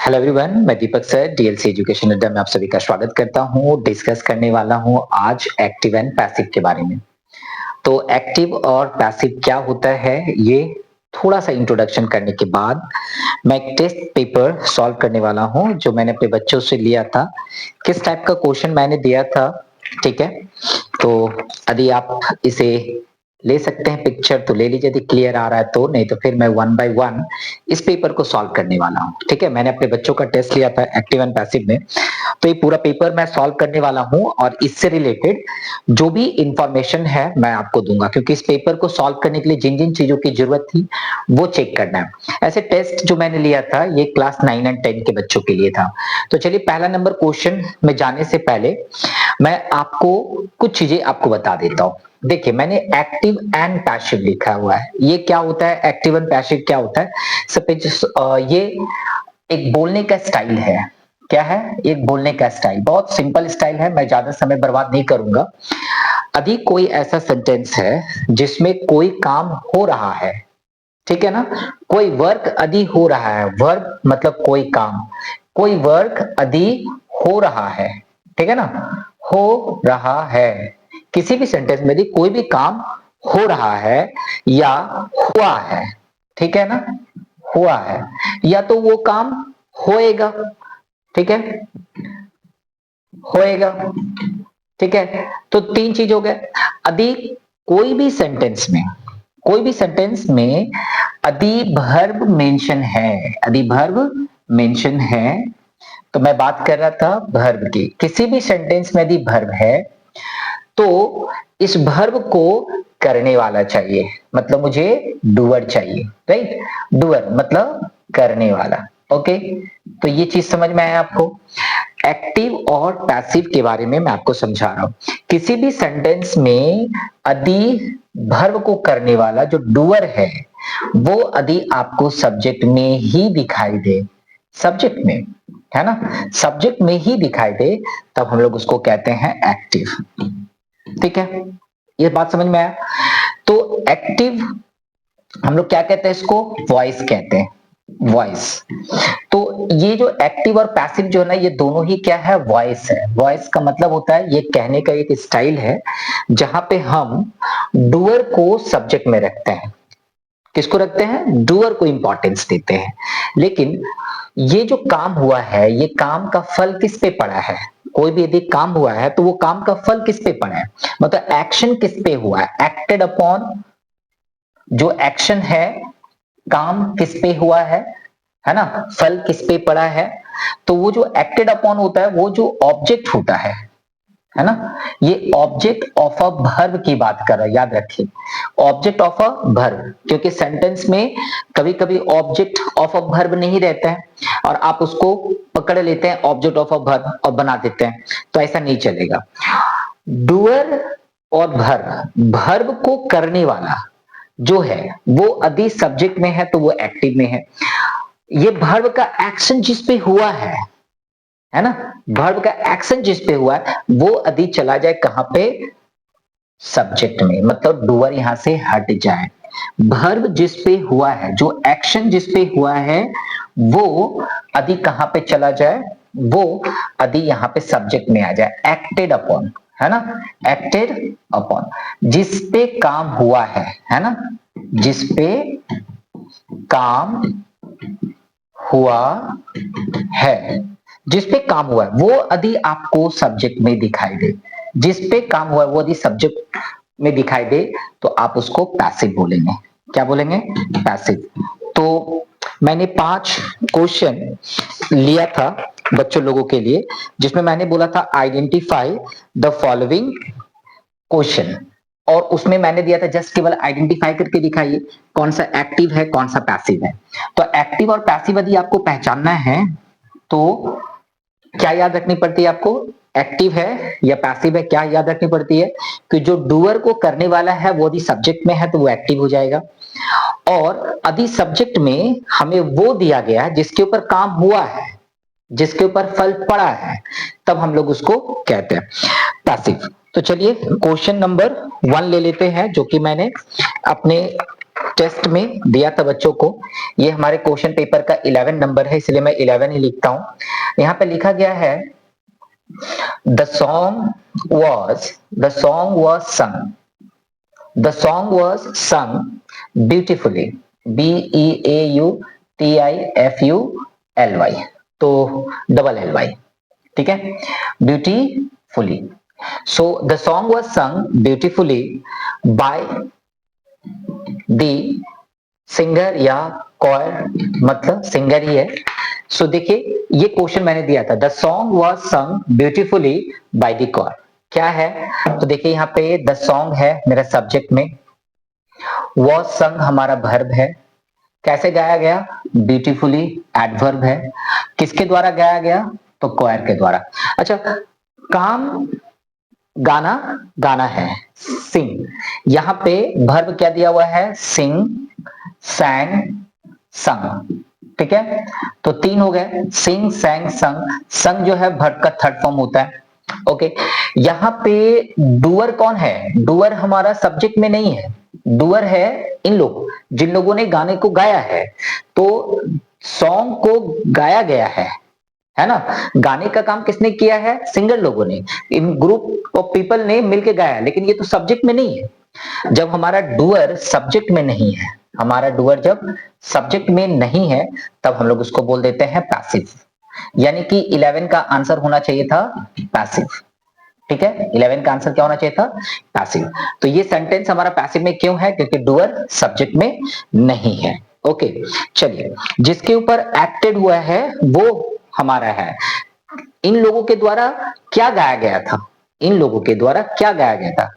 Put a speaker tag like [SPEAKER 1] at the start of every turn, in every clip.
[SPEAKER 1] Hello everyone, मैं दीपक sir DLC education अड्डा में आप सभी का स्वागत करता हूं। डिस्कस करने वाला हूं आज एक्टिव एंड पैसिव के बारे में। तो एक्टिव और पैसिव क्या होता है, ये थोड़ा सा इंट्रोडक्शन करने के बाद मैं एक टेस्ट पेपर सॉल्व करने वाला हूं जो मैंने अपने बच्चों से लिया था। किस टाइप का क्वेश्चन मैंने दिया था, ठीक है। तो यदि आप इसे ले सकते हैं पिक्चर तो ले लीजिए, यदि क्लियर आ रहा है तो, नहीं तो फिर मैं वन बाय वन इस पेपर को सॉल्व करने वाला हूँ। ठीक है, मैंने अपने बच्चों का टेस्ट लिया था एक्टिव एंड पैसिव में, तो ये पूरा पेपर मैं सॉल्व करने वाला हूँ और इससे रिलेटेड जो भी इंफॉर्मेशन है मैं आपको दूंगा, क्योंकि इस पेपर को सॉल्व करने के लिए जिन जिन चीजों की जरूरत थी वो चेक करना है। ऐसे टेस्ट जो मैंने लिया था ये क्लास 9 एंड 10 के बच्चों के लिए था। तो चलिए पहला नंबर क्वेश्चन में जाने से पहले मैं आपको कुछ चीजें आपको बता देता हूँ। देखिए, मैंने एक्टिव एंड पैसिव लिखा हुआ है। ये क्या होता है, एक्टिव एंड पैसिव क्या होता है? सपोज ये एक बोलने का स्टाइल है। क्या है? एक बोलने का स्टाइल, बहुत सिंपल स्टाइल है, मैं ज्यादा समय बर्बाद नहीं करूंगा। यदि कोई ऐसा सेंटेंस है जिसमें कोई काम हो रहा है, ठीक है ना, कोई वर्क यदि हो रहा है, वर्क मतलब कोई काम, कोई वर्क यदि हो रहा है, ठीक है ना, हो रहा है। किसी भी सेंटेंस में यदि कोई भी काम हो रहा है या हुआ है, ठीक है ना, हुआ है, या तो वो काम होएगा, ठीक है, होएगा, ठीक है। तो तीन चीज हो गए। यदि कोई भी सेंटेंस में, कोई भी सेंटेंस में यदि वर्ब मेंशन है, यदि वर्ब मेंशन है, तो मैं बात कर रहा था वर्ब की। किसी भी सेंटेंस में यदि वर्ब है तो इस वर्ब को करने वाला चाहिए, मतलब मुझे डूअर चाहिए, राइट। डूअर मतलब करने वाला। ओके, तो ये चीज समझ में आया आपको। एक्टिव और पैसिव के बारे में मैं आपको समझा रहा हूं। किसी भी सेंटेंस में यदि वर्ब को करने वाला जो डूअर है वो यदि आपको सब्जेक्ट में ही दिखाई दे, सब्जेक्ट में, है ना, सब्जेक्ट में ही दिखाई दे, तब हम लोग उसको कहते हैं एक्टिव। ठीक है, ये बात समझ में आया। तो एक्टिव हम लोग क्या कहते हैं, इसको वॉइस कहते हैं, वॉइस। तो ये जो एक्टिव और पैसिव जो है ना, ये दोनों ही क्या है, वॉइस है। वॉइस का मतलब होता है, ये कहने का एक स्टाइल है जहां पे हम डूअर को सब्जेक्ट में रखते हैं। किसको रखते हैं? डूअर को इंपॉर्टेंस देते हैं। लेकिन ये जो काम हुआ है, ये काम का फल किस पे पड़ा है? कोई भी यदि काम हुआ है तो वो काम का फल किस पे पड़ा है, मतलब एक्शन किस पे हुआ है, एक्टेड अपॉन। जो एक्शन है, काम किस पे हुआ है ना, फल किस पे पड़ा है। तो वो जो एक्टेड अपॉन होता है वो जो ऑब्जेक्ट होता है ना, ये ऑब्जेक्ट ऑफ अ वर्ब की बात कर रहा है, याद रखिए, ऑब्जेक्ट ऑफ अ वर्ब। क्योंकि सेंटेंस में कभी कभी ऑब्जेक्ट ऑफ अ वर्ब नहीं रहता है और आप उसको पकड़ लेते हैं ऑब्जेक्ट ऑफ अ वर्ब और बना देते हैं, तो ऐसा नहीं चलेगा। डूअर और वर्ब, वर्ब को करने वाला जो है वो यदि सब्जेक्ट में है तो वो एक्टिव में है। ये वर्ब का एक्शन जिस पे हुआ है ना, वर्ब का एक्शन जिस पे हुआ है वो यदि चला जाए कहां पे, सब्जेक्ट में, मतलब डूअर यहां से हट जाए। वर्ब जिस पे हुआ है, जो एक्शन जिस पे हुआ है, वो यदि कहां पे चला जाए, वो यदि यहां पे सब्जेक्ट में आ जाए, एक्टेड अपॉन, है ना, एक्टेड अपॉन, जिस पे काम हुआ है ना, जिस पे काम हुआ है, जिस पे काम हुआ है वो यदि आपको सब्जेक्ट में दिखाई दे, जिस पे काम हुआ है वो यदि सब्जेक्ट में दिखाई दे, तो आप उसको पैसिव बोलेंगे। क्या बोलेंगे? पैसिव। तो मैंने 5 क्वेश्चन लिया था बच्चों लोगों के लिए, जिसमें मैंने बोला था आइडेंटिफाई द फॉलोइंग क्वेश्चन, और उसमें मैंने दिया था जस्ट केवल आइडेंटिफाई करके दिखाइए कौन सा एक्टिव है कौन सा पैसिव है। तो एक्टिव और पैसिव यदि आपको पहचानना है तो क्या याद रखनी पड़ती है आपको, एक्टिव है या पैसिव है, क्या याद रखनी पड़ती है कि जो डूअर को करने वाला है वो यदि सब्जेक्ट में है तो वो एक्टिव हो जाएगा, और यदि सब्जेक्ट में हमें वो दिया गया है जिसके ऊपर काम हुआ है, जिसके ऊपर फल पड़ा है, तब हम लोग उसको कहते हैं पैसिव। तो चलिए क्वेश्चन नंबर 1 ले लेते हैं, जो कि मैंने अपने टेस्ट में दिया था बच्चों को। ये हमारे क्वेश्चन पेपर का 11 नंबर है, इसलिए मैं 11 ही लिखता हूं। यहाँ पे लिखा गया है the song was sung beautifully, BEAUTIFULY, तो डबल LY, ठीक है, beautifully. So the song was sung beautifully by the singer या कॉयर, मतलब सिंगर ही है। सो देखिए ये क्वेश्चन मैंने दिया था, the song was sung beautifully by the choir, क्या है? तो देखिए यहाँ पे द सॉन्ग है मेरा सब्जेक्ट में, वॉज सung हमारा वर्ब है, कैसे गाया गया? ब्यूटीफुली एडवर्ब है, किसके द्वारा गाया गया? तो कॉयर के द्वारा। अच्छा, काम गाना गाना है, सिंग, यहाँ पे वर्ब क्या दिया हुआ है? सिंग, सैंग, संग, ठीक है, तो 3 हो गए, सिंग, सैंग, संग। संग जो है वर्ब का थर्ड फॉर्म होता है। ओके, यहाँ पे डूअर कौन है? डूअर हमारा सब्जेक्ट में नहीं है, डूअर है इन लोग, जिन लोगों ने गाने को गाया है। तो सॉन्ग को गाया गया है ना, गाने का काम किसने किया है? सिंगर लोगों ने, इन ग्रुप ऑफ पीपल ने मिलके गाया, लेकिन ये तो सब्जेक्ट में नहीं है। जब हमारा डूअर सब्जेक्ट में नहीं है, हमारा डूअर जब सब्जेक्ट में नहीं है, तब हम लोग उसको बोल देते हैं पैसिव। यानी कि 11 का आंसर होना चाहिए था पैसिव, ठीक है, 11 का आंसर क्या होना चाहिए था? पैसिव। तो ये सेंटेंस हमारा पैसिव में क्यों है? क्योंकि डूअर सब्जेक्ट में नहीं है। ओके, चलिए, जिसके ऊपर एक्टेड हुआ है वो हमारा है। इन लोगों के द्वारा क्या गाया गया था? इन लोगों के द्वारा क्या गाया गया था?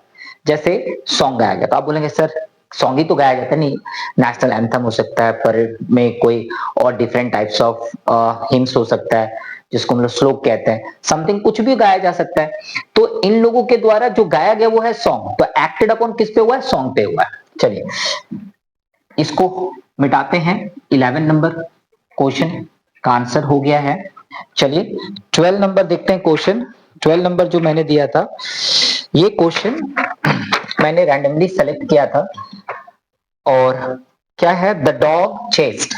[SPEAKER 1] जैसे सॉन्ग गाया गया, तो आप बोलेंगे सर सॉन्ग ही तो गाया जाता, नहीं, नेशनल एंथम हो सकता है, परेड में कोई और डिफरेंट टाइप्स ऑफ हिम्स हो सकता है, जिसको हम लोग श्लोक कहते हैं, समथिंग कुछ भी गाया जा सकता है। तो इन लोगों के द्वारा जो गाया गया वो है सॉन्ग, तो एक्टेड अपॉन किस पे हुआ है? सॉन्ग पे हुआ है। चलिए इसको मिटाते हैं, 11 नंबर क्वेश्चन का आंसर हो गया है। चलिए 12 नंबर देखते हैं क्वेश्चन। 12 नंबर जो मैंने दिया था, ये क्वेश्चन मैंने रैंडमली सेलेक्ट किया था, और क्या है? द डॉग चेस्ड,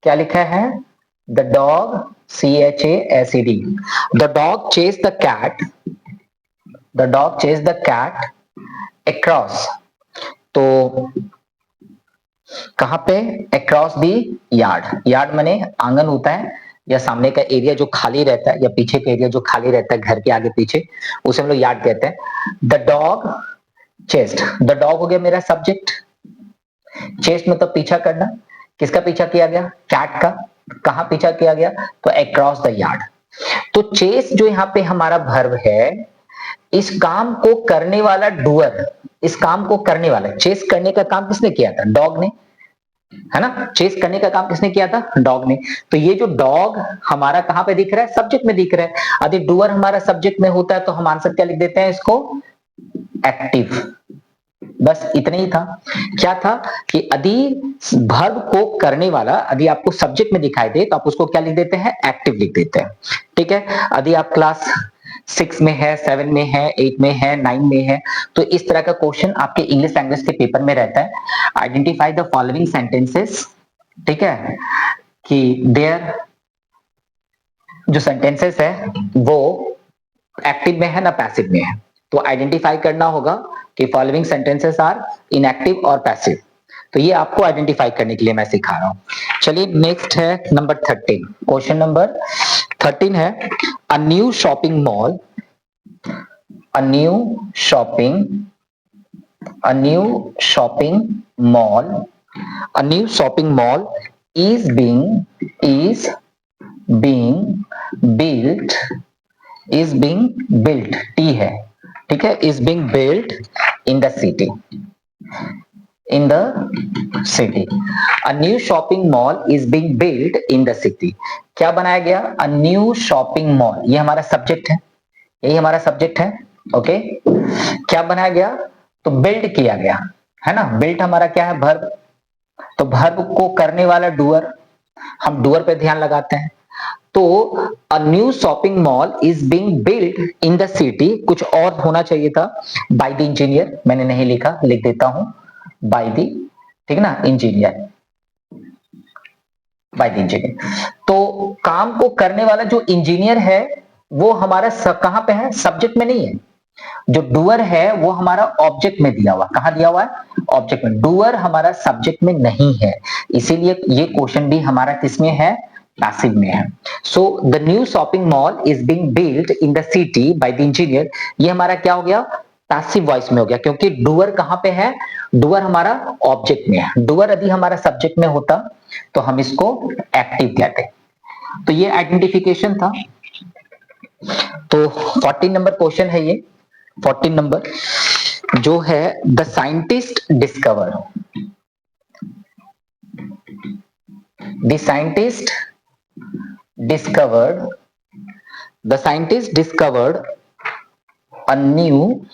[SPEAKER 1] क्या लिखा है? The dog, CHASED, the dog chase the cat, the dog chase the cat across, तो कहां पे? अक्रॉस दी यार्ड, यार्ड माने आंगन होता है, या सामने का एरिया जो खाली रहता है, या पीछे का एरिया जो खाली रहता है घर के आगे पीछे, उसे हम लोग यार्ड कहते हैं। The dog chest, the dog हो गया मेरा सब्जेक्ट, चेस्ट मतलब पीछा करना, किसका पीछा किया गया? कैट का। कहां पीछा किया गया? तो अक्रॉस द यार्ड। तो चेस जो यहाँ पे हमारा वर्ब है, इस काम को करने वाला डूअर, इस काम को करने वाला, चेस करने का काम किसने किया था? डॉग ने, है ना, चेस करने का काम किसने किया था? डॉग ने। तो ये जो डॉग हमारा कहां पे दिख रहा है? सब्जेक्ट में दिख रहा है। यदि डूअर हमारा सब्जेक्ट में होता है तो हम आंसर क्या लिख देते हैं इसको? एक्टिव। बस इतना ही था। क्या था कि यदि वर्ब को करने वाला यदि आपको सब्जेक्ट में दिखाई दे तो आप उसको क्या लिख देते हैं? एक्टिव लिख देते हैं, ठीक है। यदि आप क्लास 6 में है, 7 में है, 8 में है, 9 में है, तो इस तरह का क्वेश्चन आपके इंग्लिश लैंग्वेज के पेपर में रहता है। आइडेंटिफाई द फॉलोइंग सेंटेंसेस, ठीक है, कि देयर जो सेंटेंसेस है वो एक्टिव में है ना पैसिव में है, तो आइडेंटिफाई करना होगा कि फॉलोइंग सेंटेंसेस आर इनएक्टिव और पैसिव। तो ये आपको आइडेंटिफाई करने के लिए मैं सिखा रहा हूं। चलिए नेक्स्ट है नंबर 13, क्वेश्चन नंबर 13 है a new shopping mall, a new shopping mall, a new shopping mall is being built, T है, ठीक है, is being built in the city, a new shopping mall is being built in the city। क्या बनाया गया? a new shopping mall, ये हमारा subject है, यही हमारा सब्जेक्ट है। ओके, क्या बनाया गया? तो बिल्ड किया गया, है ना। बिल्ट हमारा क्या है? वर्ब, तो वर्ब को करने वाला डूअर, हम डूअर पे ध्यान लगाते हैं। तो a new shopping mall is being built in the city, कुछ और होना चाहिए था, बाय द इंजीनियर, मैंने नहीं लिखा, लिख देता हूं बाय द ठीक है ना, इंजीनियर, बाय द इंजीनियर। तो काम को करने वाला जो इंजीनियर है वो हमारा कहां पे है, सब्जेक्ट में नहीं है। जो डूअर है वो हमारा ऑब्जेक्ट में दिया हुआ, कहां दिया हुआ है, ऑब्जेक्ट में। डूअर हमारा सब्जेक्ट में नहीं है, इसीलिए ये क्वेश्चन भी हमारा किसमें है, पैसिव में है। So the new shopping mall is being built in the city by the engineer, ये हमारा क्या हो गया, पैसिव वॉइस में हो गया, क्योंकि डूअर कहां पे है, डूअर हमारा ऑब्जेक्ट में है। डूअर यदि हमारा सब्जेक्ट में होता तो हम इसको एक्टिव कहते। तो ये आइडेंटिफिकेशन था। तो 14 नंबर क्वेश्चन है ये, 14 नंबर जो है, the scientist discover, the scientist discovered, the scientist discovered a new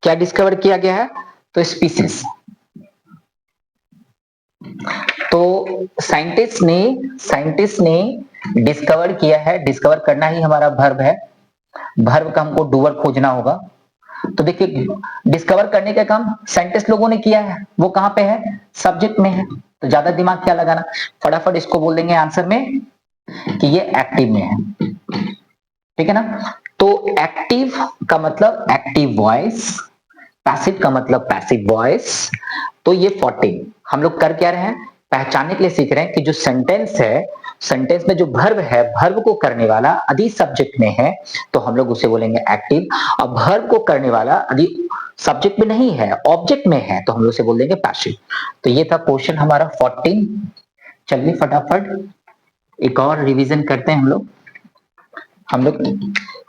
[SPEAKER 1] क्या डिस्कवर किया गया है, तो स्पीसीज। तो साइंटिस्ट ने डिस्कवर किया है, डिस्कवर करना ही हमारा वर्ब है, वर्ब का हमको डूअर खोजना होगा। तो देखिए डिस्कवर करने का काम साइंटिस्ट लोगों ने किया है, वो कहां पे है, सब्जेक्ट में है। तो ज्यादा दिमाग क्या लगाना, फटाफट इसको बोल देंगे आंसर में कि ये एक्टिव में है, ठीक है ना। तो एक्टिव का मतलब एक्टिव वॉइस, पैसिव का मतलब पैसिव वॉइस। तो ये 14 हम लोग कर क्या रहे हैं, पहचानने के लिए सीख रहे हैं कि जो सेंटेंस है, सेंटेंस में जो वर्ब है, वर्ब को करने वाला यदि सब्जेक्ट में है तो हम लोग उसे बोलेंगे एक्टिव, और वर्ब को करने वाला यदि सब्जेक्ट में नहीं है, ऑब्जेक्ट में है, तो हम लोग उसे बोल देंगे पैसिव। तो ये था क्वेश्चन हमारा 14। चलिए फटाफट एक और रिवीजन करते हैं हम लोग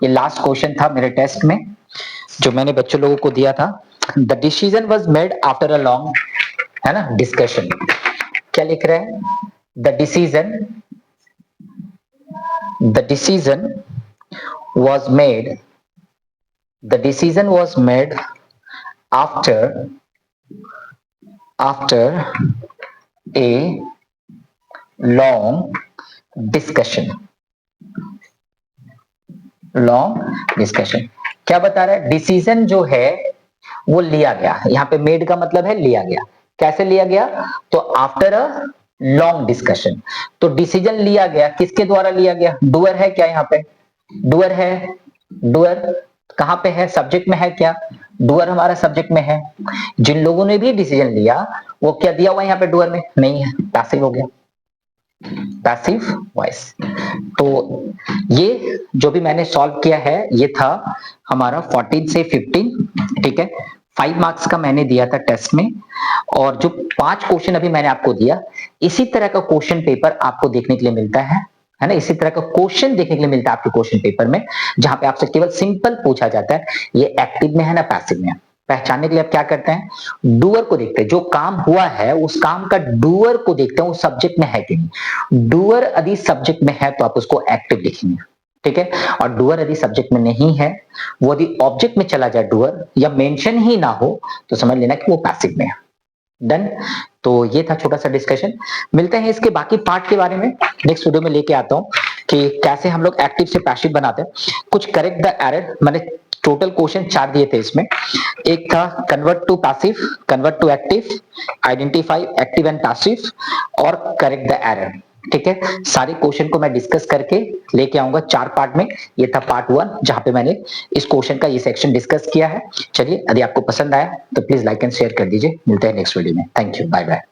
[SPEAKER 1] ये लास्ट क्वेश्चन था मेरे टेस्ट में जो मैंने बच्चों लोगों को दिया था। The decision was made after a long, है ना, डिस्कशन। क्या लिख रहे हैं, the decision was made, the decision was made after a long discussion, क्या बता रहा है, डिसीजन जो है वो लिया गया, यहाँ पे मेड का मतलब है लिया गया। कैसे लिया गया, तो आफ्टर अ लॉन्ग डिस्कशन। तो डिसीजन लिया गया, किसके द्वारा लिया गया, डूअर है क्या, यहाँ पे डूअर है, डूअर कहां पे है, सब्जेक्ट में है क्या, डूअर हमारा सब्जेक्ट में है। जिन लोगों ने भी डिसीजन लिया वो क्या दिया हुआ यहाँ पे डूअर में नहीं है, पैसिव हो गया, पैसिव वॉइस। तो ये जो भी मैंने सॉल्व किया है ये था हमारा 14 से 15, ठीक है। 5 मार्क्स का मैंने दिया था टेस्ट में, और जो 5 क्वेश्चन अभी मैंने आपको दिया, इसी तरह का क्वेश्चन पेपर आपको देखने के लिए मिलता है ना, इसी तरह का क्वेश्चन देखने के लिए मिलता है आपके क्वेश्चन पेपर में, जहां पे आपसे केवल सिंपल पूछा जाता है ये एक्टिव में है ना पैसिव में है। पहचानने के लिए आप क्या करते हैं, डूअर को देखते हैं, जो काम हुआ है उस काम का डूअर को देखते हैं, वो सब्जेक्ट में है कि नहीं। डूअर यदि सब्जेक्ट में है तो आप उसको एक्टिव लिखेंगे, ठीक है। और डूअर यदि सब्जेक्ट में नहीं है, वो यदि ऑब्जेक्ट में चला जाए डूअर या मेंशन ही ना हो, तो समझ लेना कि वो पैसिव में है। डन। तो ये था छोटा सा डिस्कशन, मिलते हैं इसके बाकी पार्ट के बारे में नेक्स्ट वीडियो में लेके आता हूं कि कैसे हम लोग एक्टिव से पैसिव बनाते हैं। कुछ करेक्ट द एरर, मैंने टोटल क्वेश्चन 4 दिए थे इसमें, एक था convert to passive, convert to active, identify active and passive, और करेक्ट द एरर, ठीक है। सारे क्वेश्चन को मैं डिस्कस करके लेके आऊंगा 4 पार्ट में। ये था पार्ट 1 जहां पे मैंने इस क्वेश्चन का ये सेक्शन डिस्कस किया है। चलिए यदि आपको पसंद आया तो प्लीज लाइक एंड शेयर कर दीजिए। मिलते हैं नेक्स्ट वीडियो में। Thank you, bye bye.